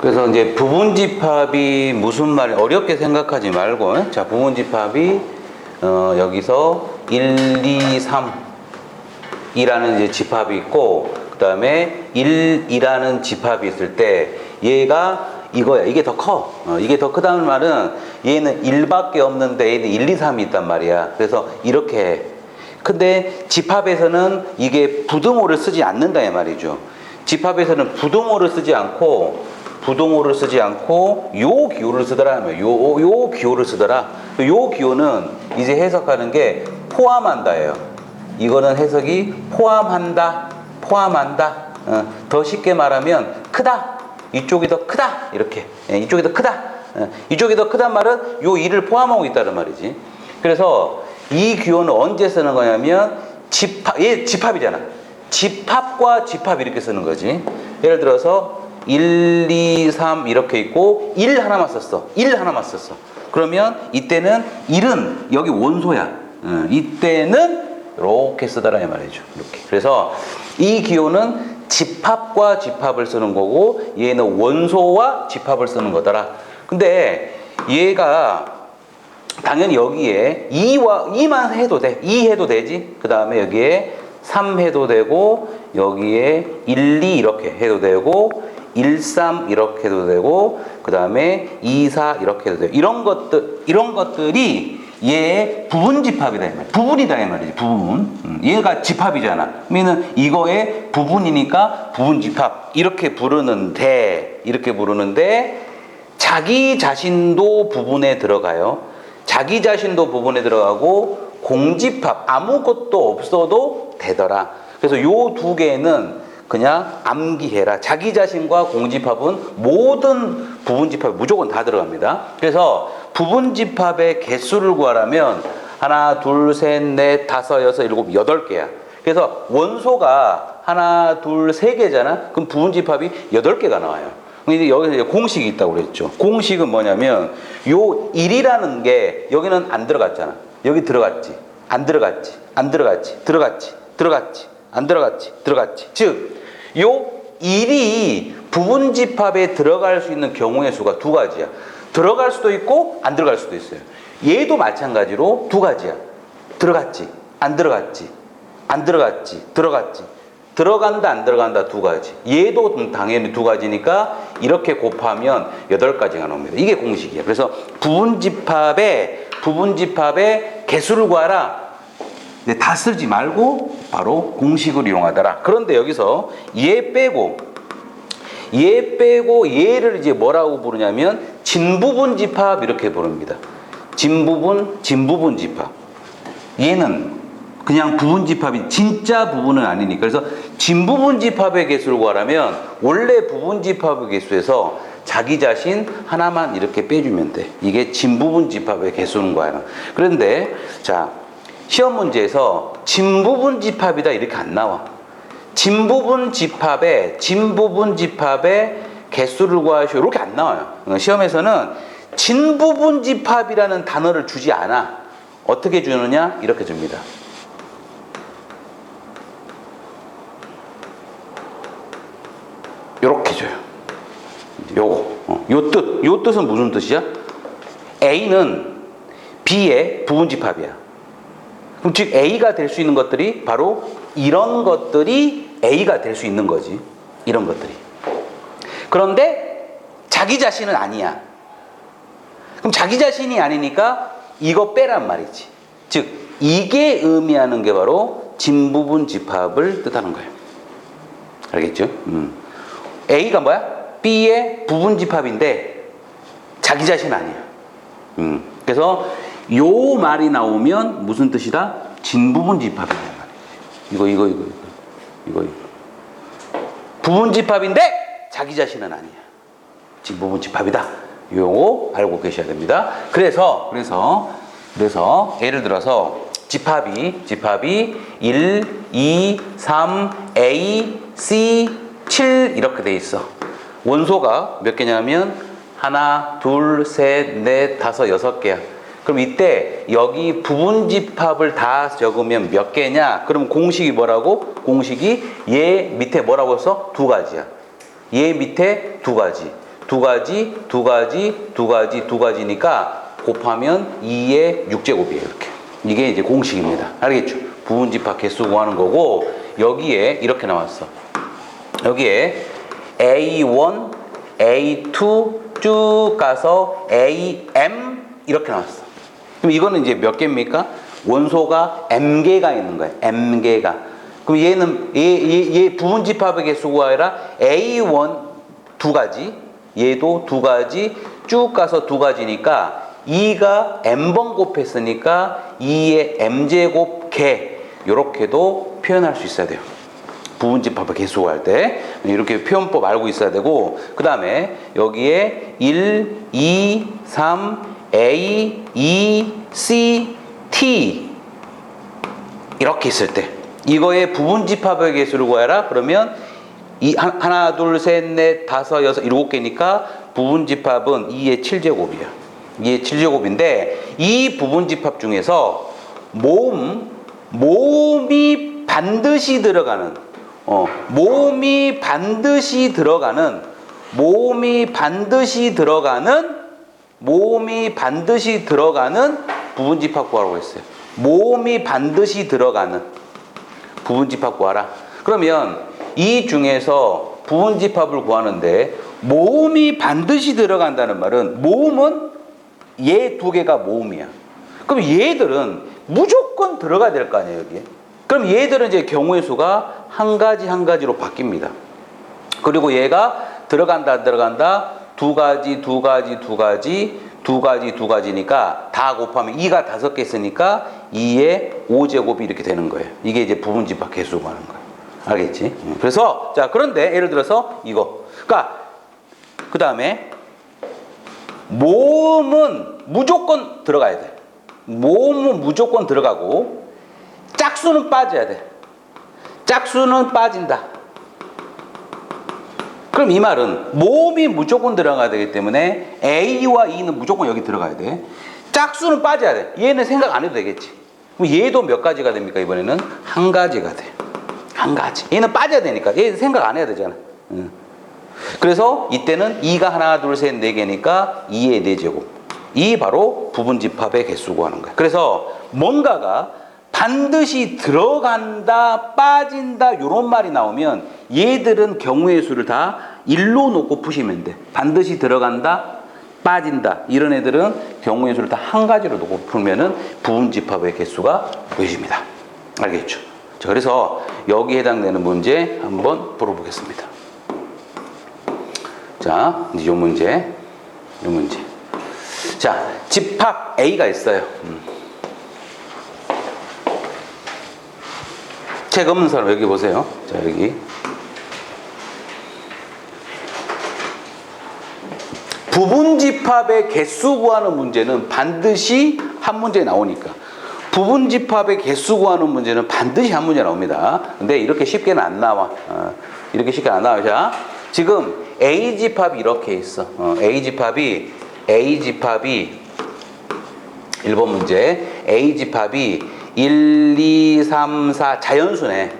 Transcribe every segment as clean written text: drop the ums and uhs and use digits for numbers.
그래서 이제 부분집합이 무슨 말이 어렵게 생각하지 말고, 자, 부분집합이 여기서 1, 2, 3 이라는 이제 집합이 있고, 그 다음에 1, 2라는 집합이 있을 때 얘가 이거야. 이게 더 커. 이게 더 크다는 말은 얘는 1밖에 없는데 얘는 1, 2, 3이 있단 말이야. 그래서 이렇게 해. 근데 집합에서는 이게 부등호를 쓰지 않는다 이 말이죠. 집합에서는 부등호를 쓰지 않고 요 기호를 쓰더라 하면 요 기호를 쓰더라. 요 기호는 이제 해석하는 게 포함한다예요. 이거는 해석이 포함한다. 더 쉽게 말하면 크다. 이쪽이 더 크다. 이렇게. 이쪽이 더 크다. 이쪽이 더 크단 말은 요 2를 포함하고 있다는 말이지. 그래서 이 기호는 언제 쓰는 거냐면 얘 집합이잖아. 집합과 집합 이렇게 쓰는 거지. 예를 들어서 1, 2, 3 이렇게 있고 1 하나만 썼어. 그러면 이때는 1은 여기 원소야. 이때는 이렇게 쓰더라 이 말이죠. 이렇게. 그래서 이 기호는 집합과 집합을 쓰는 거고 얘는 원소와 집합을 쓰는 거더라. 근데 얘가 당연히 여기에 2만 해도 돼. 2 해도 되지. 그 다음에 여기에 3 해도 되고 여기에 1, 2 이렇게 해도 되고 1, 3 이렇게 해도 되고 그 다음에 2, 4 이렇게 해도 되고 이런 것들이 얘의 부분집합이다 이 말이야. 부분이다 이 말이지. 부분. 얘가 집합이잖아. 그러면 이거의 부분이니까 부분집합 이렇게 부르는데 자기 자신도 부분에 들어가요. 자기 자신도 부분에 들어가고 공집합 아무것도 없어도 되더라. 그래서 요 두 개는 그냥 암기해라. 자기 자신과 공집합은 모든 부분집합이 무조건 다 들어갑니다. 그래서 부분집합의 개수를 구하라면 하나, 둘, 셋, 넷, 다섯, 여섯, 일곱, 8개야. 그래서 원소가 하나, 둘, 세 개잖아. 그럼 부분집합이 8개가 나와요. 근데 여기서 이제 공식이 있다고 그랬죠. 공식은 뭐냐면 요 1이라는 게 여기는 안 들어갔잖아. 여기 들어갔지. 안 들어갔지. 들어갔지. 즉 요 1이 부분집합에 들어갈 수 있는 경우의 수가 두 가지야. 들어갈 수도 있고 안 들어갈 수도 있어요. 얘도 마찬가지로 두 가지야. 들어갔지. 안 들어갔지. 들어갔지. 들어간다 안 들어간다 두 가지. 얘도 당연히 두 가지니까 이렇게 곱하면 8가지가 나옵니다. 이게 공식이야. 그래서 부분집합의 개수를 구하라. 다 쓰지 말고 바로 공식을 이용하더라. 그런데 여기서 얘 빼고 얘를 이제 뭐라고 부르냐면 진부분집합 이렇게 부릅니다. 진부분집합. 얘는 그냥 부분집합이 진짜 부분은 아니니까. 그래서 진부분집합의 개수를 구하라면 원래 부분집합의 개수에서 자기 자신 하나만 이렇게 빼주면 돼. 이게 진부분집합의 개수는 거야. 그런데 자, 시험 문제에서 진부분집합이다 이렇게 안 나와. 진부분집합의 개수를 구하시오 이렇게 안 나와요. 시험에서는 진부분집합이라는 단어를 주지 않아. 어떻게 주느냐? 이렇게 줍니다. 이렇게 줘요. 요 뜻은 무슨 뜻이야? A는 B의 부분집합이야. 그럼 즉 A가 될 수 있는 것들이 바로 이런 것들이 A가 될 수 있는 거지. 이런 것들이. 그런데 자기 자신은 아니야. 그럼 자기 자신이 아니니까 이거 빼란 말이지. 즉 이게 의미하는 게 바로 진부분집합을 뜻하는 거예요. 알겠죠? A가 뭐야? B의 부분집합인데 자기 자신 아니야. 그래서 요 말이 나오면 무슨 뜻이다? 진부분집합이란 말이지. 이거. 부분집합인데 자기 자신은 아니야. 진부분집합이다. 요거 알고 계셔야 됩니다. 그래서 예를 들어서 집합이 1, 2, 3, A, C, 7 이렇게 돼 있어. 원소가 몇 개냐면 하나, 둘, 셋, 넷, 다섯, 6개야. 그럼 이때 여기 부분집합을 다 적으면 몇 개냐? 그럼 공식이 뭐라고? 공식이 얘 밑에 뭐라고 했어? 2가지야. 얘 밑에 2가지. 두 가지, 두 가지, 두 가지, 두 가지니까 곱하면 2의 6제곱이에요. 이렇게. 이게 이제 공식입니다. 알겠죠? 부분집합 개수 구하는 거고, 여기에 이렇게 나왔어. 여기에 A1, A2 쭉 가서 AM 이렇게 나왔어. 그럼 이거는 이제 몇 개입니까? 원소가 M개가 있는 거예요. M개가. 그럼 얘는 얘 부분집합의 개수가 아니라 A1 두 가지, 얘도 두 가지, 쭉 가서 두 가지니까 2가 M번 곱했으니까 2의 M제곱 개, 요렇게도 표현할 수 있어야 돼요. 부분집합의 개수 구할 때 이렇게 표현법 알고 있어야 되고, 그 다음에 여기에 1, 2, 3, A, E, C, T 이렇게 있을 때 이거의 부분집합의 개수를 구해라. 그러면 하나, 둘, 셋, 넷, 다섯, 여섯, 일곱 개니까 부분집합은 2의 7제곱이야. 2의 7제곱인데 이 부분집합 중에서 모음이 반드시 들어가는 모음이 반드시 들어가는 부분집합 구하라고 했어요. 모음이 반드시 들어가는 부분집합 구하라. 그러면 이 중에서 부분집합을 구하는데 모음이 반드시 들어간다는 말은, 모음은 얘 두 개가 모음이야. 그럼 얘들은 무조건 들어가야 될 거 아니에요, 여기에. 그럼 얘들은 이제 경우의 수가 한 가지 한 가지로 바뀝니다. 그리고 얘가 들어간다 안 들어간다, 두 가지 두 가지 두 가지 두 가지 두 가지니까 다 곱하면 2가 5개 있으니까 2의 5제곱이 이렇게 되는 거예요. 이게 이제 부분집합 개수 구하는 거예요. 알겠지? 그래서 자, 그런데 예를 들어서 이거. 그러니까 그 다음에 모음은 무조건 들어가야 돼. 모음은 무조건 들어가고 짝수는 빠져야 돼. 짝수는 빠진다. 그럼 이 말은 모음이 무조건 들어가야 되기 때문에 A와 E는 무조건 여기 들어가야 돼. 짝수는 빠져야 돼. 얘는 생각 안 해도 되겠지. 그럼 얘도 몇 가지가 됩니까? 이번에는 한 가지가 돼. 한 가지. 얘는 빠져야 되니까. 얘 생각 안 해야 되잖아. 그래서 이때는 2가 하나, 둘, 셋, 4개니까 2의 4제곱. 이 바로 부분집합의 개수 구하는 거야. 그래서 뭔가가 반드시 들어간다, 빠진다 이런 말이 나오면 얘들은 경우의 수를 다 1로 놓고 푸시면 돼. 반드시 들어간다, 빠진다 이런 애들은 경우의 수를 다 한 가지로 놓고 풀면은 부분집합의 개수가 보여집니다. 알겠죠? 자, 그래서 여기에 해당되는 문제 한번 풀어보겠습니다. 자, 이제 요 문제. 자, 집합 A가 있어요. 책 없는 사람 여기 보세요. 자, 여기. 부분집합의 개수 구하는 문제는 반드시 한 문제 나오니까. 부분집합의 개수 구하는 문제는 반드시 한 문제 나옵니다. 근데 이렇게 쉽게는 안 나와. 이렇게 쉽게 안 나와요. 자, 지금 A집합이 이렇게 있어. A집합이 1번 문제. A집합이 1, 2, 3, 4 자연수네.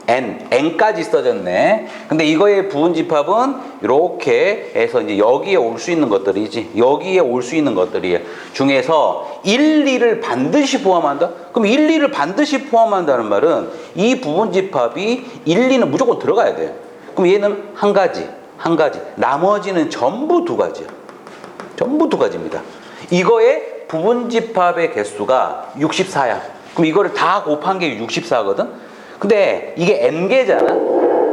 N까지 써졌네. 근데 이거의 부분집합은 이렇게 해서 이제 여기에 올 수 있는 것들이지. 여기에 올 수 있는 것들이 중에서 1, 2를 반드시 포함한다? 그럼 1, 2를 반드시 포함한다는 말은 이 부분집합이 1, 2는 무조건 들어가야 돼요. 그럼 얘는 한 가지. 나머지는 전부 두 가지야. 전부 두 가지입니다. 이거의 부분집합의 개수가 64야. 그럼 이거를 다 곱한 게 64거든? 근데 이게 n개잖아?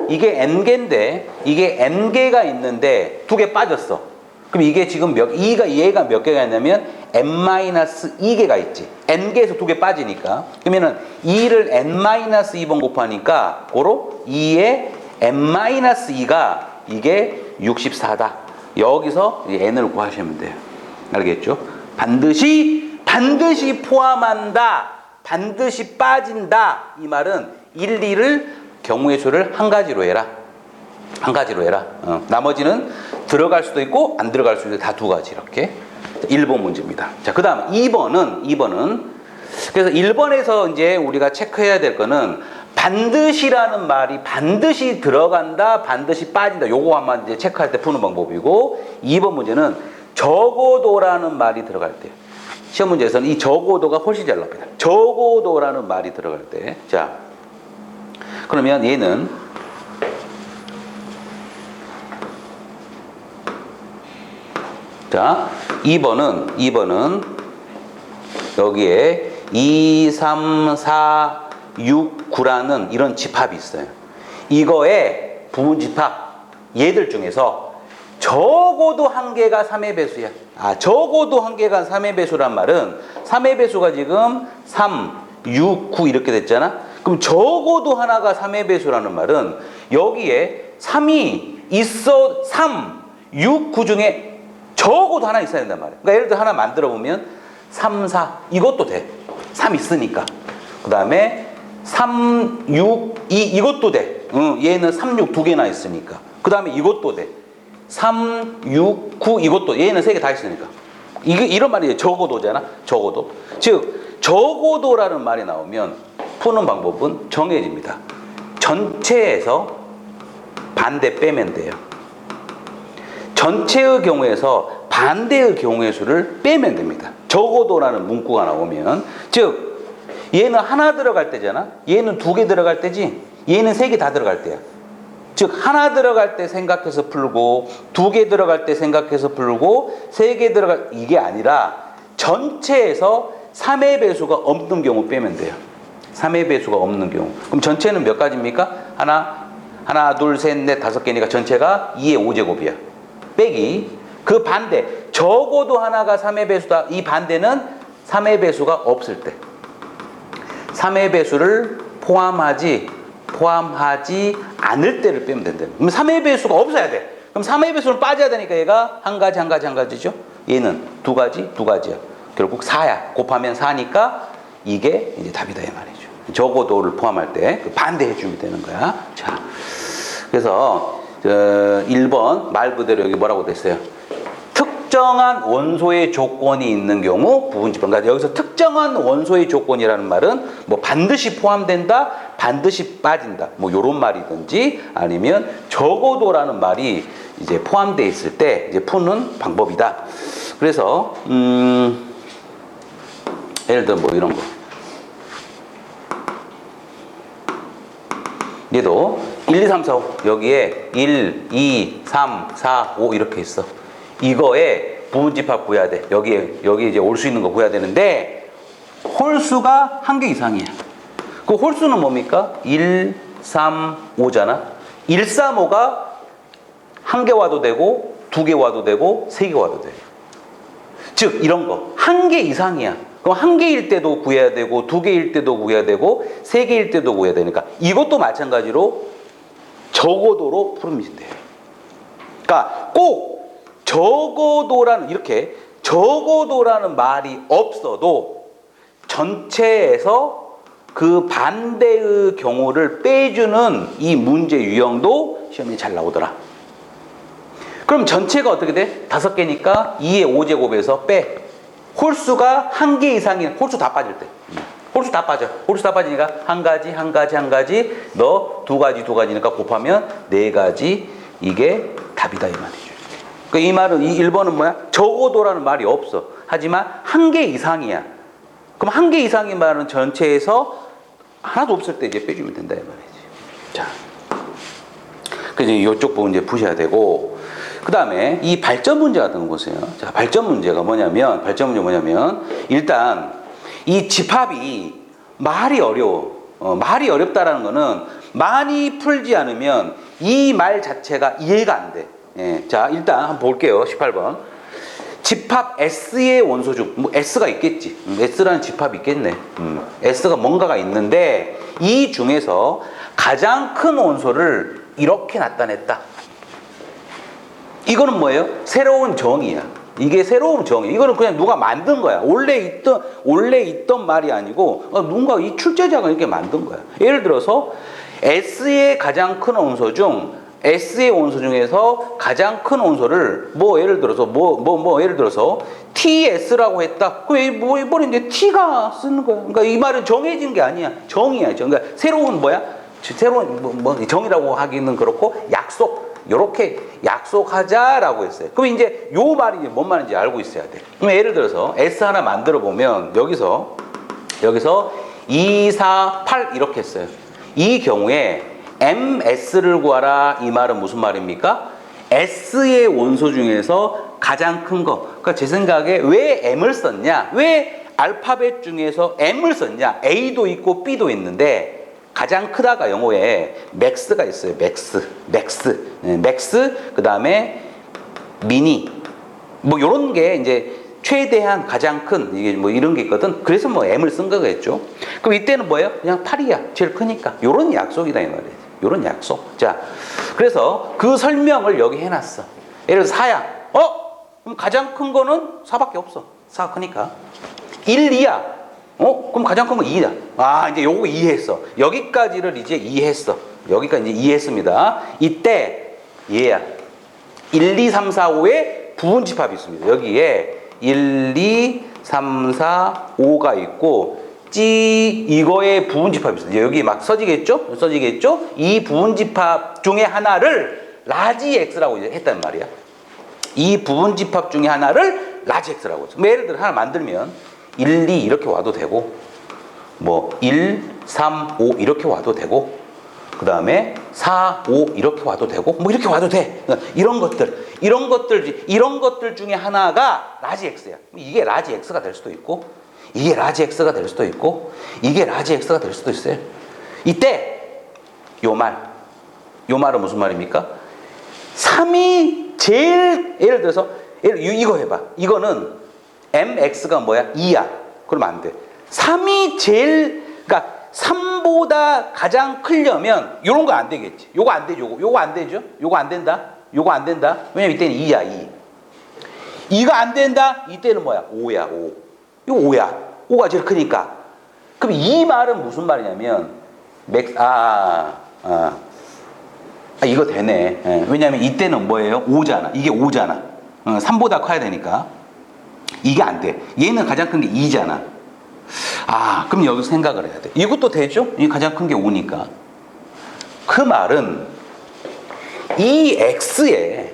이게 n개인데, 이게 n개가 있는데 두 개 빠졌어. 그럼 이게 지금 얘가 몇 개가 있냐면 n-2개가 있지. n개에서 두 개 빠지니까. 그러면은 2를 n-2번 곱하니까 고로 2의 n-2가 이게 64다. 여기서 n을 구하시면 돼요. 알겠죠? 반드시 포함한다. 반드시 빠진다. 이 말은 1, 2를 경우의 수를 한 가지로 해라. 나머지는 들어갈 수도 있고 안 들어갈 수도 있고 다 두 가지 이렇게. 1번 문제입니다. 자, 그 다음 2번은 그래서 1번에서 이제 우리가 체크해야 될 거는 반드시라는 말이 반드시 들어간다, 반드시 빠진다. 요거 한번 이제 체크할 때 푸는 방법이고, 2번 문제는 적어도라는 말이 들어갈 때. 시험 문제에서는 이 적어도가 훨씬 잘 나옵니다. 적어도라는 말이 들어갈 때. 자, 그러면 얘는 자, 2번은 여기에 2, 3, 4, 6, 9라는 이런 집합이 있어요. 이거의 부분 집합, 얘들 중에서 적어도 한 개가 3의 배수야. 적어도 한 개가 3의 배수란 말은 3의 배수가 지금 3, 6, 9 이렇게 됐잖아. 그럼 적어도 하나가 3의 배수라는 말은 여기에 3이 있어 3, 6, 9 중에 적어도 하나 있어야 된단 말이야. 그러니까 예를 들어 하나 만들어 보면 3, 4 이것도 돼. 3 있으니까. 그 다음에 3, 6, 2 이것도 돼. 얘는 3, 6 두 개나 있으니까. 그 다음에 이것도 돼. 3, 6, 9 이것도 얘는 세 개 다 있으니까. 이런 말이 적어도잖아. 적어도. 즉 적어도라는 말이 나오면 푸는 방법은 정해집니다. 전체에서 반대 빼면 돼요. 전체의 경우에서 반대의 경우의 수를 빼면 됩니다. 적어도라는 문구가 나오면, 즉 얘는 하나 들어갈 때잖아. 얘는 두 개 들어갈 때지. 얘는 세 개 다 들어갈 때야. 즉 하나 들어갈 때 생각해서 풀고, 두 개 들어갈 때 생각해서 풀고, 세 개 들어갈 이게 아니라 전체에서 3의 배수가 없는 경우 빼면 돼요. 3의 배수가 없는 경우. 그럼 전체는 몇 가지입니까? 하나, 둘, 셋, 넷, 다섯 개니까 전체가 2의 5제곱이야. 빼기 그 반대, 적어도 하나가 3의 배수다. 이 반대는 3의 배수가 없을 때, 3의 배수를 포함하지 않을 때를 빼면 된다. 그럼 3의 배수가 없어야 돼. 그럼 3의 배수는 빠져야 되니까 얘가 한 가지죠. 얘는 두 가지야. 결국 4야. 곱하면 4니까 이게 이제 답이다 이 말이죠. 적어도를 포함할 때 그 반대해 주면 되는 거야. 자, 그래서 1번 말 그대로 여기 뭐라고 됐어요? 특정한 원소의 조건이 있는 경우 부분집합. 그러니까 여기서 특정한 원소의 조건이라는 말은 뭐 반드시 포함된다, 반드시 빠진다, 뭐 요런 말이든지 아니면 적어도라는 말이 이제 포함되어 있을 때 이제 푸는 방법이다. 그래서 예를 들어 뭐 이런 거. 얘도 1, 2, 3, 4, 5 여기에 1, 2, 3, 4, 5 이렇게 있어. 이거에 부분집합 구해야 돼. 여기 이제 올 수 있는 거 구해야 되는데 홀수가 한 개 이상이야. 그 홀수는 뭡니까? 1, 3, 5잖아. 1, 3, 5가 한 개 와도 되고 두 개 와도 되고 세 개 와도 돼. 즉 이런 거 한 개 이상이야. 그럼 한 개일 때도 구해야 되고 두 개일 때도 구해야 되고 세 개일 때도 구해야 되니까 이것도 마찬가지로 적어도로 풀면 돼요. 그러니까 꼭 적어도라는 말이 없어도 전체에서 그 반대의 경우를 빼주는 이 문제 유형도 시험에 잘 나오더라. 그럼 전체가 어떻게 돼? 5개니까 2의 5제곱에서 빼. 홀수가 한 개 이상인 홀수 다 빠질 때. 홀수 다 빠지니까 한 가지 너 두 가지니까 곱하면 네 가지. 이게 답이다 이 말이죠. 그러니까 이 말은 이 1번은 뭐야? 적어도라는 말이 없어. 하지만 한 개 이상이야. 그럼 한 개 이상인 말은 전체에서 하나도 없을 때 이제 빼주면 된다 이 말이지. 자, 그래서 이쪽 부분 이제 푸셔야 되고, 그 다음에 이 발전 문제 같은 거 보세요. 자, 발전 문제가 뭐냐면 일단 이 집합이 말이 어려워. 말이 어렵다라는 거는 많이 풀지 않으면 이 말 자체가 이해가 안 돼. 예, 자, 일단 한번 볼게요. 18번. 집합 S의 원소 중, 뭐 S가 있겠지. S라는 집합이 있겠네. S가 뭔가가 있는데 이 중에서 가장 큰 원소를 이렇게 나타냈다. 이거는 뭐예요? 새로운 정의야. 이게 새로운 정의. 이거는 그냥 누가 만든 거야. 원래 있던 말이 아니고 누군가 이 출제자가 이렇게 만든 거야. 예를 들어서 S의 가장 큰 원소 중 S의 원소 중에서 가장 큰 원소를 예를 들어서 TS라고 했다. 그럼 이번에 이제 T가 쓰는 거야. 그러니까 이 말은 정해진 게 아니야. 정이야. 그러니까 새로운 새로운 정이라고 하기는 그렇고 요렇게 약속하자라고 했어요. 그럼 이제 요 말이 뭔 말인지 알고 있어야 돼. 그럼 예를 들어서 S 하나 만들어 보면 여기서 2, 4, 8 이렇게 했어요. 이 경우에 MS를 구하라. 이 말은 무슨 말입니까? S의 원소 중에서 가장 큰 거. 그러니까 제 생각에 왜 M을 썼냐? 왜 알파벳 중에서 M을 썼냐? A도 있고 B도 있는데 가장 크다가 영어에 맥스가 있어요. 맥스. 그 다음에 미니. 요런 게 이제 최대한 가장 큰 이게 이런 게 있거든. 그래서 M을 쓴 거겠죠. 그럼 이때는 뭐예요? 그냥 8이야. 제일 크니까. 요런 약속이다 이 말이에요. 요런 약속. 자, 그래서 그 설명을 여기 해놨어. 예를 들어서 4야. 그럼 가장 큰 거는 4밖에 없어. 4가 크니까. 1, 2야. 그럼 가장 큰 거 2야. 이제 요거 이해했어. 여기까지를 이제 이해했어. 여기까지 이제 이해했습니다. 이때 얘야. 1, 2, 3, 4, 5에 부분 집합이 있습니다. 여기에 1, 2, 3, 4, 5가 있고 이거에 부분 집합이 있어요. 여기 막 써지겠죠? 이 부분 집합 중에 하나를 라지 X라고 이제 했단 말이야. 이 부분 집합 중에 하나를 라지 X라고 했어. 예를 들어 하나 만들면 1, 2 이렇게 와도 되고 1, 3, 5 이렇게 와도 되고 그 다음에 4, 5 이렇게 와도 되고 이렇게 와도 돼. 이런 것들 중에 하나가 라지 X야. 이게 라지 X가 될 수도 있고 이게 라지 X가 될 수도 있고 이게 라지 X가 될 수도 있어요. 이때 요 말은 무슨 말입니까? 3이 제일 예를 들어서 이거 해봐. 이거는 MX가 뭐야? 2야. 그러면 안 돼. 3이 그러니까 3보다 가장 크려면 요런 거 안 되겠지. 요거 안 되죠. 요거 안 되죠. 요거 안 된다. 왜냐면 이때는 2야, 2. 2가 안 된다. 이때는 뭐야? 5야, 5. 이거 5야. 5가 제일 크니까. 그럼 이 말은 무슨 말이냐면 이거 되네. 왜냐면 이때는 뭐예요? 5잖아. 이게 5잖아. 3보다 커야 되니까. 이게 안 돼. 얘는 가장 큰 게 2잖아. 그럼 여기서 생각을 해야 돼. 이것도 되죠? 이게 가장 큰 게 5니까. 그 말은 이 X의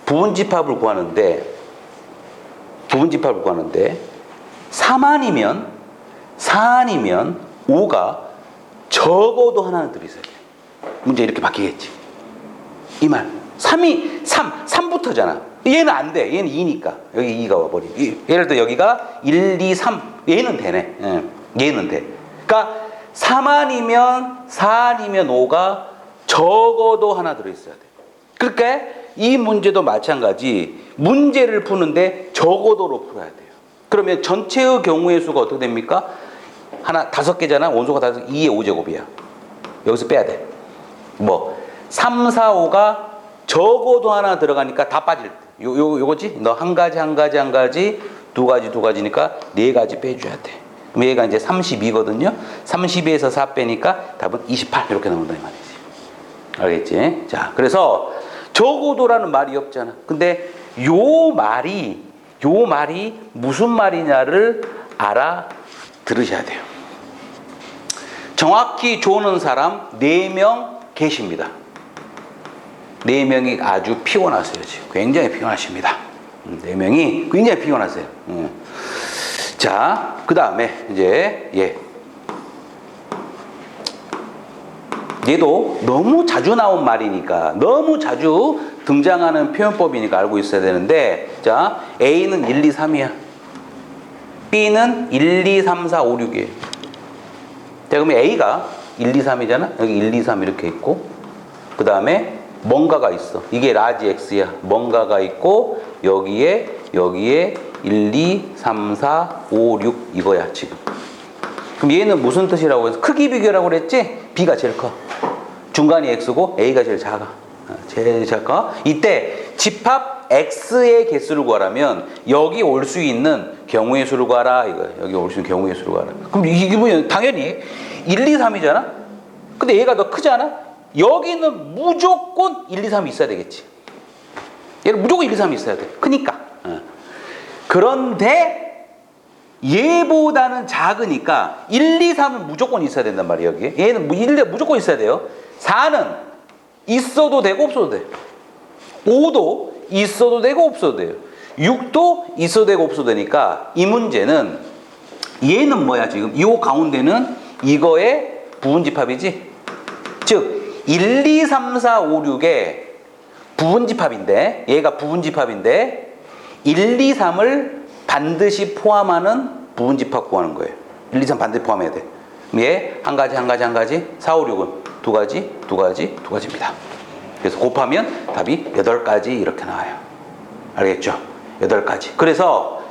부분집합을 구하는데 3 아니면 4 아니면 5가 적어도 하나는 들어있어야 돼. 문제 이렇게 바뀌겠지. 이 말. 3부터잖아. 얘는 안 돼. 얘는 2니까. 여기 2가 와버리고. 예를 들어 여기가 1, 2, 3. 얘는 되네. 얘는 돼. 그러니까 3 아니면 4 아니면 5가 적어도 하나 들어있어야 돼. 그러니까 이 문제도 마찬가지. 문제를 푸는데 적어도로 풀어야 돼요. 그러면 전체의 경우의 수가 어떻게 됩니까? 5개잖아. 원소가 5, 2의 5제곱이야. 여기서 빼야 돼. 3, 4, 5가 적어도 하나 들어가니까 다 빠질 때. 요거지? 너 한 가지, 두 가지니까 4가지 빼줘야 돼. 그럼 얘가 이제 32거든요. 32에서 4 빼니까 답은 28 이렇게 나온다 이 말이지. 알겠지? 자, 그래서 적어도라는 말이 없잖아. 근데 요 말이 무슨 말이냐를 들으셔야 돼요. 정확히 조는 사람 4명 계십니다. 4명이 아주 피곤하세요. 지금 굉장히 피곤하십니다. 4명이 굉장히 피곤하세요. 자, 그 다음에 이제 얘도 너무 자주 나온 말이니까, 너무 자주 등장하는 표현법이니까 알고 있어야 되는데, 자, A는 1, 2, 3이야. B는 1, 2, 3, 4, 5, 6이에요. 자, 그러면 A가 1, 2, 3이잖아? 여기 1, 2, 3 이렇게 있고, 그 다음에 뭔가가 있어. 이게 라지 X야. 뭔가가 있고, 여기에 1, 2, 3, 4, 5, 6 이거야, 지금. 그럼 얘는 무슨 뜻이라고 해서? 크기 비교라고 그랬지? B가 제일 커. 중간이 X고 A가 제일 작아. 제일 작아. 이때 집합 X의 개수를 구하라면 여기 올 수 있는 경우의 수를 구하라. 이거야. 여기 올 수 있는 경우의 수를 구하라. 그럼 이게 뭐냐? 당연히 1, 2, 3이잖아? 근데 얘가 더 크잖아? 여기는 무조건 1, 2, 3이 있어야 되겠지. 얘는 무조건 1, 2, 3이 있어야 돼. 크니까. 그런데 얘보다는 작으니까 1, 2, 3은 무조건 있어야 된단 말이에요. 여기. 얘는 1, 2, 무조건 있어야 돼요. 4는 있어도 되고 없어도 돼요. 5도 있어도 되고 없어도 돼요. 6도 있어도 되고 없어도 되니까 이 문제는 얘는 뭐야 지금? 이 가운데는 이거의 부분집합이지? 즉 1, 2, 3, 4, 5, 6의 부분집합인데 얘가 부분집합인데 1, 2, 3을 반드시 포함하는 부분집합 구하는 거예요. 1, 2, 3 반드시 포함해야 돼. 얘 한 가지 한 가지 한 가지 4, 5, 6은 두 가지 두 가지 두 가지입니다. 그래서 곱하면 답이 8가지 이렇게 나와요. 알겠죠? 8가지. 그래서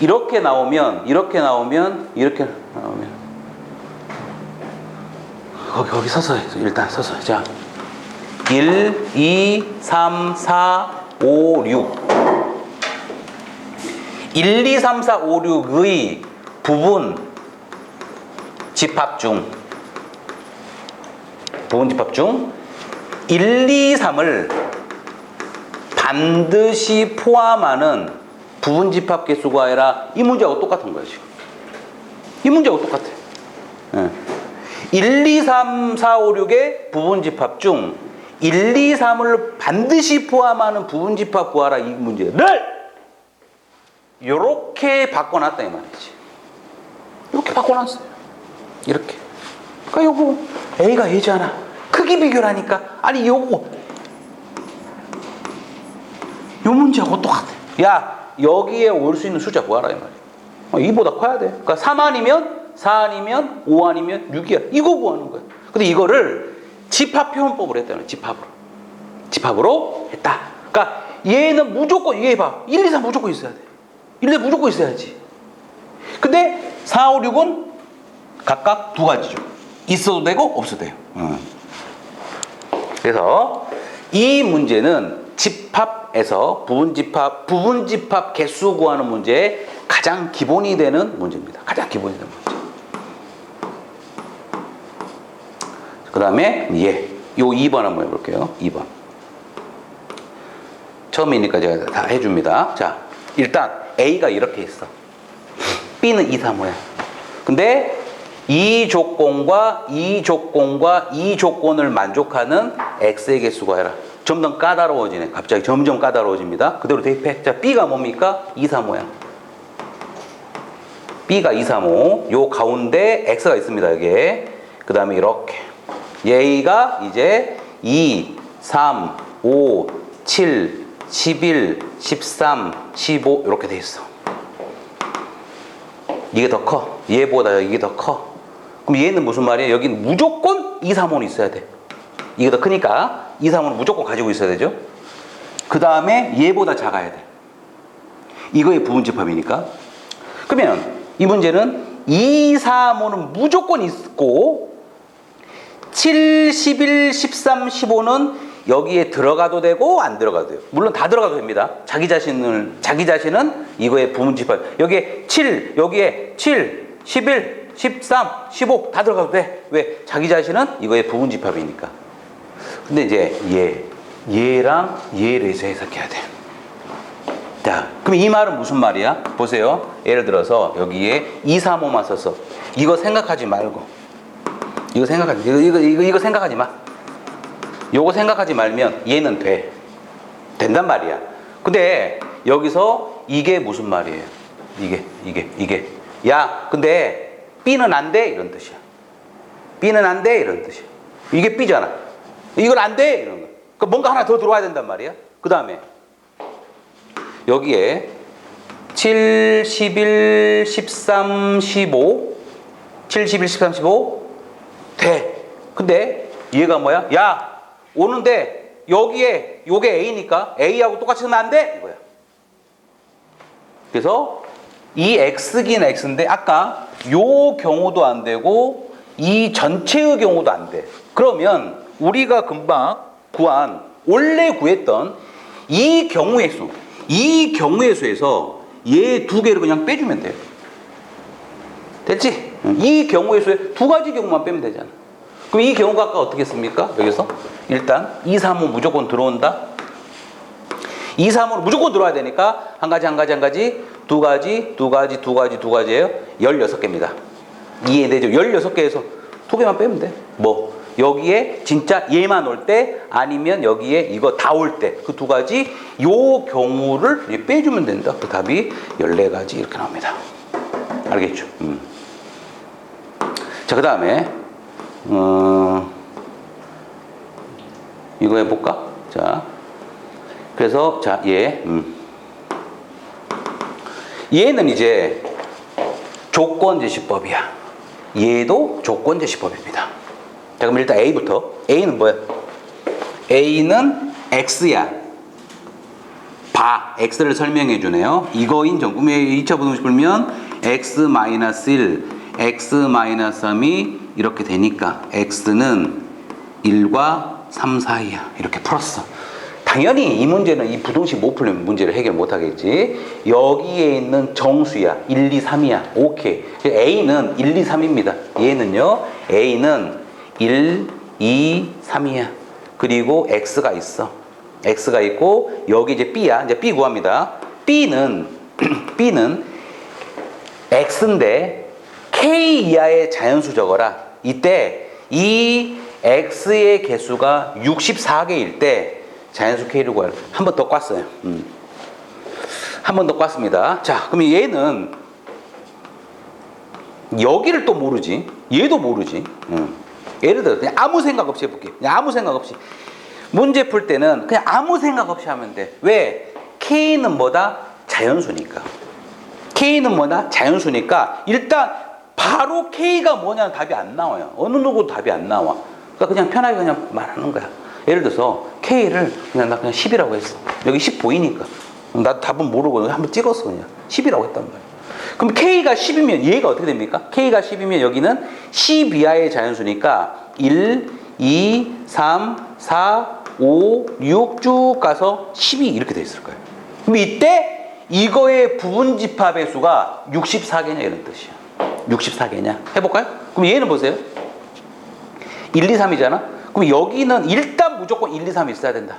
이렇게 나오면 거기 서서 일단 서서 자 1, 2, 3, 4, 5, 6 1, 2, 3, 4, 5, 6의 부분 집합 중 1, 2, 3을 반드시 포함하는 부분집합 개수 구하라. 이 문제하고 똑같은 거예요 지금. 이 문제하고 똑같아. 1, 2, 3, 4, 5, 6의 부분집합 중 1, 2, 3을 반드시 포함하는 부분집합 구하라. 이 문제를 이렇게 바꿔놨다 이 말이지. 이렇게 바꿔놨어요. 이렇게. 그러니까 요거 A가 A잖아. 크기 비교라니까. 아니 요거 요 문제하고 똑같아. 야 여기에 올 수 있는 숫자 구하라 이 말이야. 2보다 커야 돼. 그러니까 3 아니면 4 아니면 5 아니면 6이야. 이거 구하는 거야. 근데 이거를 집합 표현법으로 했다는 거야. 집합으로 했다. 그러니까 얘는 무조건 얘 봐. 1, 2, 3 무조건 있어야 돼. 1, 2, 3 무조건 있어야지. 근데 4, 5, 6은 각각 두 가지죠. 있어도 되고 없어도 돼요. 그래서 이 문제는 집합에서 부분집합 개수 구하는 문제의 가장 기본이 되는 문제입니다. 가장 기본이 되는 문제. 그 다음에 요 2번 한번 해볼게요. 2번. 처음이니까 제가 다 해줍니다. 자, 일단 A가 이렇게 있어. B는 2, 3, 5야. 근데 이 조건과 이 조건을 만족하는 X의 개수 구하라. 점점 까다로워지네. 갑자기 점점 까다로워집니다. 그대로 대입해. 자, B가 뭡니까? 2, 3, 5야. B가 2, 3, 5. 요 가운데 X가 있습니다. 여기에. 그 다음에 이렇게. 얘가 이제 2, 3, 5, 7, 11, 13, 15 이렇게 돼 있어. 이게 더 커. 얘보다 이게 더 커. 그럼 얘는 무슨 말이야? 여기는 무조건 2, 3, 5는 있어야 돼. 이게 더 크니까 2, 3, 5는 무조건 가지고 있어야 되죠. 그 다음에 얘보다 작아야 돼. 이거의 부분집합이니까. 그러면 이 문제는 2, 3, 5는 무조건 있고 7, 11, 13, 15는 여기에 들어가도 되고 안 들어가도 돼요. 물론 다 들어가도 됩니다. 자기 자신은 이거의 부분집합. 여기에 7, 여기에 7, 11, 13, 15 다 들어가도 돼. 왜? 자기 자신은 이거의 부분집합이니까. 근데 이제 얘랑 얘를 해서 해석해야 돼. 자, 그럼 이 말은 무슨 말이야? 보세요. 예를 들어서 여기에 2, 3, 5만 썼어. 이거 생각하지 말고. 이거 생각하지 마. 요거 생각하지 말면 얘는 돼. 된단 말이야. 근데 여기서 이게 무슨 말이에요? 이게. 야, 근데 B는 안 돼? 이런 뜻이야. B는 안 돼? 이런 뜻이야. 이게 B잖아. 이건 안 돼? 이런 거. 그러니까 뭔가 하나 더 들어와야 된단 말이야. 그 다음에 여기에 7, 11, 13, 15 7, 11, 13, 15 돼. 근데 얘가 뭐야? 야, 오는데 여기에 요게 A니까 A하고 똑같이 쓰면 안 돼? 이거야. 그래서 이 X긴 X인데 아까 요 경우도 안 되고 이 전체의 경우도 안 돼. 그러면 우리가 금방 원래 구했던 이 경우의 수에서 얘 두 개를 그냥 빼주면 돼요. 됐지? 이 경우의 수에 두 가지 경우만 빼면 되잖아. 그럼 이 경우가 아까 어떻게 했습니까? 여기서 일단 2, 3은 무조건 들어온다. 2, 3으로 무조건 들어와야 되니까 한 가지, 두 가지예요. 16개입니다. 이해되죠? 16개에서 2개만 빼면 돼. 뭐 여기에 진짜 얘만 올 때 아니면 여기에 이거 다 올 때 그 2가지 요 경우를 빼주면 된다. 그 답이 14가지 이렇게 나옵니다. 알겠죠? 자, 그 다음에 이거 해볼까? 자, 그래서 자, 얘는 이제 조건제시법이야. 얘도 조건제시법입니다. 자, 그럼 일단 A부터. A는 뭐야? A는 X야. 봐. X를 설명해 주네요. 이거인 정품의 2차 부등식 풀면 X-1, X-3이 이렇게 되니까 X는 1과 3 사이야. 이렇게 풀었어. 당연히 이 문제는 이 부등식 못 풀면 문제를 해결 못 하겠지. 여기에 있는 정수야. 1, 2, 3이야. 오케이. A는 1, 2, 3입니다. 얘는요. A는 1, 2, 3이야. 그리고 X가 있어. X가 있고 여기 이제 B야. 이제 B 구합니다. B는 X인데 K 이하의 자연수 적어라. 이때 이 X의 개수가 64개일 때 자연수 K를 구하라. 한 번 더 꽈어요. 한 번 더 꽈습니다. 자, 그럼 얘는 여기를 또 모르지. 얘도 모르지. 예를 들어 그냥 아무 생각 없이 해볼게. 그냥 아무 생각 없이. 문제 풀 때는 그냥 아무 생각 없이 하면 돼. 왜? K는 뭐다? 자연수니까. K는 뭐다? 자연수니까 일단 바로 K가 뭐냐는 답이 안 나와요. 어느 누구도 답이 안 나와. 그러니까 그냥 편하게 그냥 말하는 거야. 예를 들어서 K를 나 그냥 10이라고 했어. 여기 10 보이니까. 나 답은 모르고 한번 찍었어 그냥. 10이라고 했단 말이야. 그럼 K가 10이면 얘가 어떻게 됩니까? K가 10이면 여기는 10 이하의 자연수니까 1, 2, 3, 4, 5, 6 쭉 가서 12 이렇게 돼 있을 거예요. 그럼 이때 이거의 부분집합의 수가 64개냐 이런 뜻이야. 64개냐. 해볼까요? 그럼 얘는 보세요. 1, 2, 3이잖아. 그럼 여기는 일단 무조건 1, 2, 3 있어야 된다.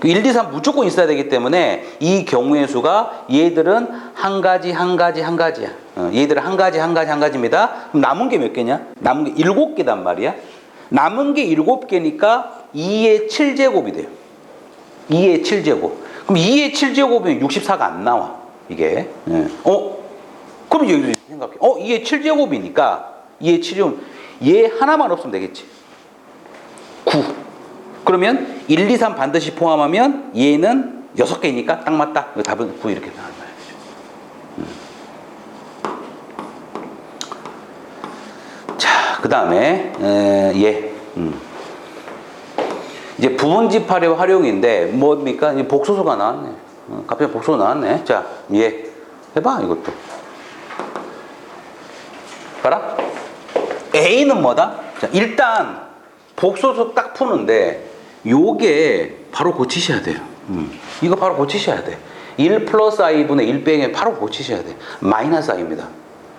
1, 2, 3 무조건 있어야 되기 때문에 이 경우의 수가 얘들은 한 가지야. 얘들은 한 가지입니다. 그럼 남은 게 몇 개냐? 남은 게 7개단 말이야. 남은 게 7개니까 2의 7제곱이 돼요. 2의 7제곱. 그럼 2의 7제곱이면 64가 안 나와. 이게. 그럼 여기 생각해. 2의 7제곱이니까 2의 7제곱. 얘 하나만 없으면 되겠지. 9. 그러면 1, 2, 3 반드시 포함하면 얘는 6개니까 딱 맞다. 답은 9 이렇게 나와요. 자, 그 다음에 얘. 이제 부분집합의 활용인데 뭡니까? 이제 복소수가 나왔네. 갑자기 복소가 나왔네. 자, 얘 해봐 이것도. 봐라. A는 뭐다? 자, 일단 복소수 딱 푸는데 요게 바로 고치셔야 돼요. 이거 바로 고치셔야 돼. 1 플러스 i분의 1 빼기 바로 고치셔야 돼. 마이너스 i입니다.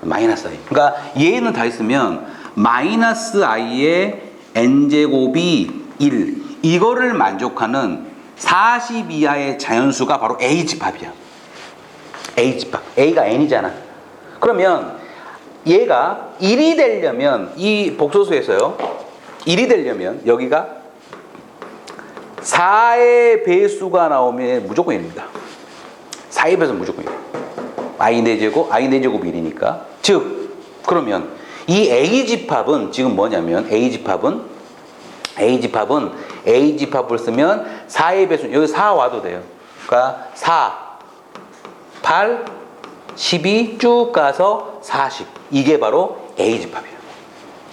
마이너스 i. 그러니까 얘는 다 있으면 마이너스 i의 n제곱이 1. 이거를 만족하는 40 이하의 자연수가 바로 A집합이야. A집합. A가 n이잖아. 그러면 얘가 1이 되려면 이 복소수에서요. 1이 되려면 여기가 4의 배수가 나오면 무조건 1입니다. 4의 배수는 무조건 1. i 4제곱, i 4제곱 1이니까. 즉 그러면 이 A집합은 지금 뭐냐면 A집합을 쓰면 4의 배수, 여기 4 와도 돼요. 그러니까 4, 8, 12 쭉 가서 40. 이게 바로 A집합이에요.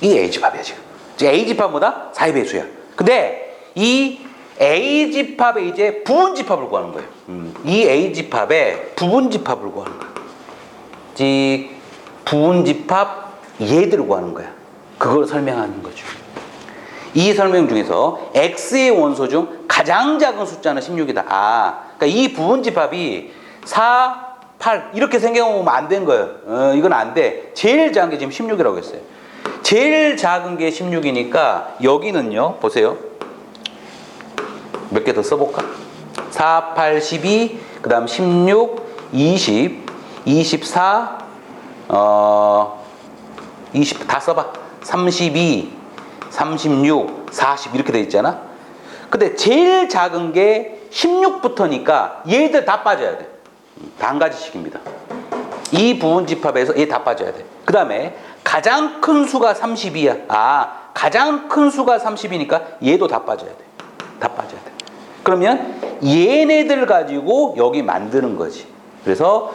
이게 A집합이야 지금. A집합보다 4의 배수야. 근데 이 A집합에 이제 부분집합을 구하는 거예요. 이 A집합에 부분집합을 구하는 거야. 즉 부분집합 얘들을 구하는 거야. 그걸 설명하는 거죠. 이 설명 중에서 X의 원소 중 가장 작은 숫자는 16이다. 그러니까 이 부분집합이 4, 8 이렇게 생각하면 안 된 거예요. 이건 안 돼. 제일 작은 게 지금 16이라고 했어요. 제일 작은 게 16이니까 여기는요. 보세요. 몇 개 더 써볼까? 4, 8, 12, 그 다음 16, 20, 24, 20, 다 써봐. 32, 36, 40 이렇게 돼 있잖아. 근데 제일 작은 게 16부터니까 얘들 다 빠져야 돼. 다 한 가지씩입니다. 이 부분 집합에서 얘 다 빠져야 돼. 그 다음에 가장 큰 수가 32야. 가장 큰 수가 30이니까 얘도 다 빠져야 돼. 다 빠져야 돼. 그러면 얘네들 가지고 여기 만드는 거지. 그래서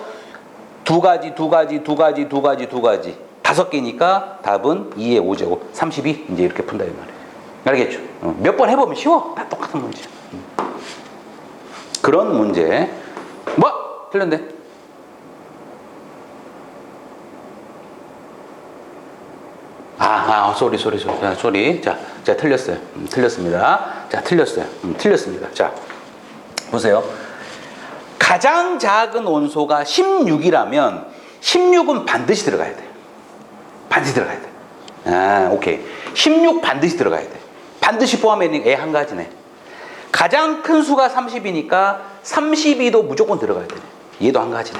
두 가지, 다섯 개니까 답은 2의 5제곱, 32 이제 이렇게 푼다 이 말이에요. 알겠죠? 몇 번 해보면 쉬워. 다 똑같은 문제. 그런 문제. 뭐? 틀렸네. 소리. 자, 틀렸어요. 틀렸습니다. 자, 틀렸어요. 틀렸습니다. 자, 보세요. 가장 작은 원소가 16이라면 16은 반드시 들어가야 돼요. 반드시 들어가야 돼. 오케이. 16 반드시 들어가야 돼. 반드시 포함해 있는 애 한 가지네. 가장 큰 수가 30이니까 32도 무조건 들어가야 되네. 얘도 한 가지네.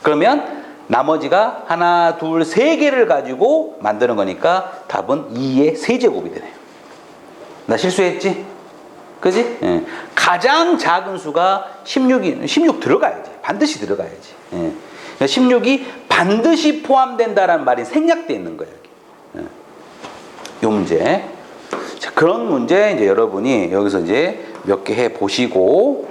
그러면 나머지가 하나, 둘, 세 개를 가지고 만드는 거니까 답은 2의 세제곱이 되네요. 나 실수했지? 그지? 예. 가장 작은 수가 16 들어가야지. 반드시 들어가야지. 예. 16이 반드시 포함된다라는 말이 생략되어 있는 거예요. 예. 요 문제. 자, 그런 문제 이제 여러분이 여기서 이제 몇 개 해 보시고,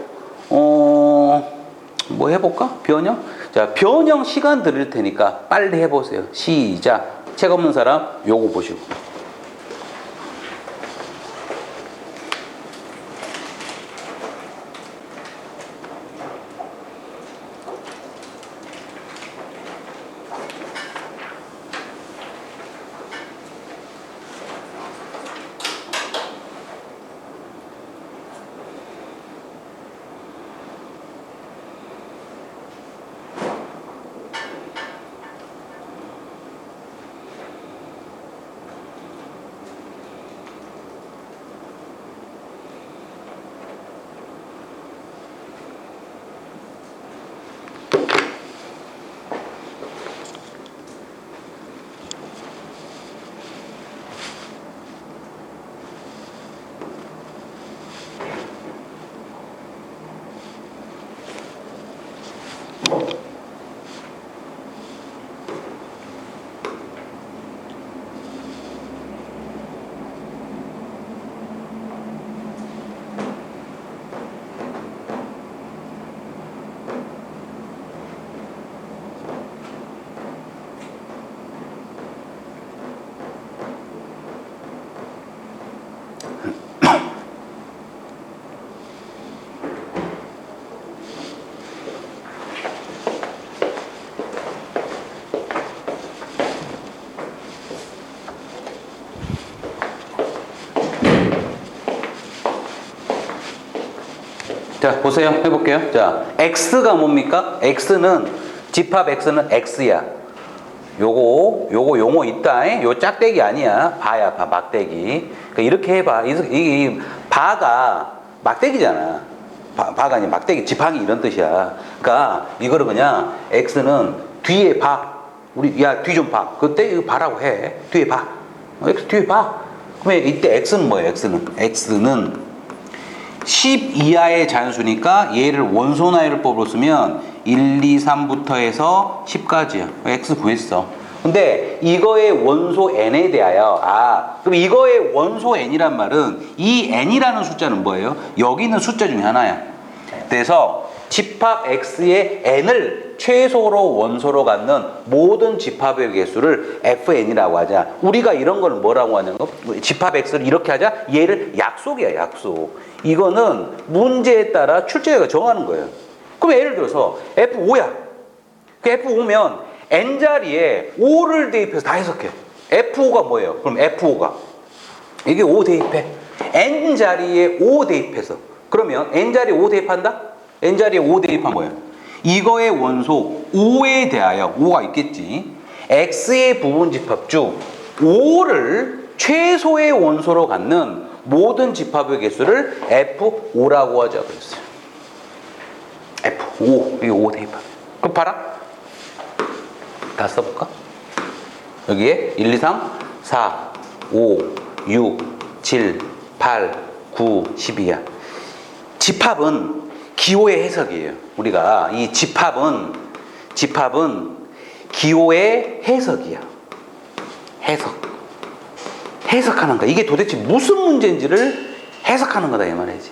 뭐 해볼까? 변형? 자, 변형 시간 드릴 테니까 빨리 해보세요. 시작. 책 없는 사람 요거 보시고. 자, 보세요. 해볼게요. 자, x가 뭡니까? x는, 집합 x는 x야. 요거 용어 있다. 요 짝대기 아니야. 바야, 바, 막대기. 그러니까 이렇게 해봐. 이 바가 막대기잖아. 바가 아니 막대기, 지팡이 이런 뜻이야. 그러니까 이거를 그냥 x는 뒤에 봐. 우리, 야, 뒤 좀 봐. 그때 이거 봐라고 해. 뒤에 봐. x 뒤에 봐. 그러면 이때 x는 뭐예요? x는 10 이하의 자연수니까 얘를 원소나이를 뽑으로 쓰면 1, 2, 3부터 해서 10까지야. x 구했어. 근데 이거의 원소 n에 대하여 그럼 이거의 원소 n이란 말은 이 n이라는 숫자는 뭐예요? 여기 있는 숫자 중에 하나야. 그래서 집합 x의 n을 최소로 원소로 갖는 모든 집합의 개수를 fn이라고 하자. 우리가 이런 걸 뭐라고 하냐면 집합 x를 이렇게 하자. 얘를 약속이야, 약속. 이거는 문제에 따라 출제자가 정하는 거예요. 그럼 예를 들어서 F5야. 그 F5면 N자리에 5를 대입해서 다 해석해. F5가 뭐예요? 그럼 F5가 이게 5 대입해. N자리에 5 대입해서. 그러면 N자리에 5 대입한다? N자리에 5 대입하면 뭐예요? 이거의 원소 5에 대하여 5가 있겠지. X의 부분 집합주 5를 최소의 원소로 갖는 모든 집합의 개수를 F5라고 하자 그랬어요. F5. 여기 5 대입하면. 그럼 봐라. 다 써볼까? 여기에 1, 2, 3, 4, 5, 6, 7, 8, 9, 12야. 집합은 기호의 해석이에요. 우리가 이 집합은 기호의 해석이야. 해석하는 거야. 이게 도대체 무슨 문제인지를 해석하는 거다 이 말이지.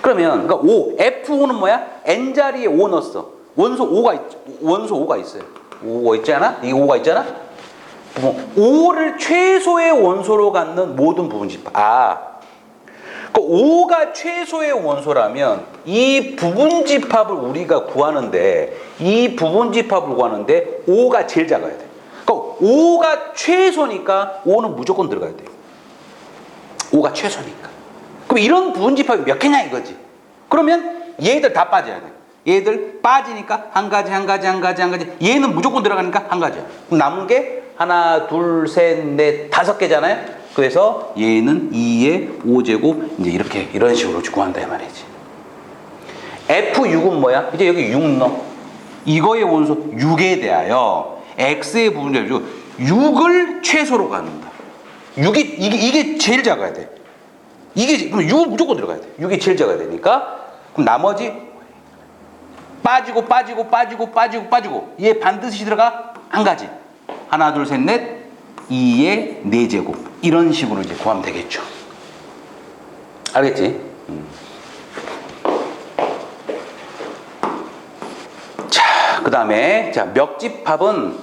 그러면 그러니까 5, F5는 뭐야? N자리에 5 넣었어. 원소 5가 있어요. 5가 있잖아? 이 5가 있잖아? 5를 최소의 원소로 갖는 모든 부분 집합. 그 5가 최소의 원소라면 이 부분 집합을 우리가 구하는데 5가 제일 작아야 돼. 그러니까 5가 최소니까 5는 무조건 들어가야 돼. 5가 최소니까. 그럼 이런 부분 집합이 몇 개냐 이거지. 그러면 얘들 다 빠져야 돼. 얘들 빠지니까 한 가지. 얘는 무조건 들어가니까 한 가지야. 그럼 남은 게 하나, 둘, 셋, 넷, 5개잖아요. 그래서 얘는 2의 5제곱 이제 이렇게 이런 식으로 구한다 이 말이지. F6은 뭐야? 이제 여기 6 넣어. 이거의 원소 6에 대하여 x의 부분을 6을 최소로 갖는다. 6이 이게 제일 작아야 돼. 그럼 6은 무조건 들어가야 돼. 6이 제일 작아야 되니까. 그럼 나머지 빠지고 얘 반드시 들어가 한 가지. 하나, 둘, 셋, 넷, 2의 4제곱. 이런 식으로 이제 구하면 되겠죠. 알겠지? 자, 그 다음에, 멱집합은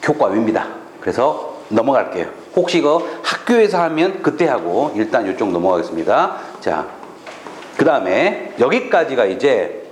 교과위입니다. 그래서 넘어갈게요. 혹시 이거 학교에서 하면 그때 하고, 일단 이쪽 넘어가겠습니다. 자, 그 다음에, 여기까지가 이제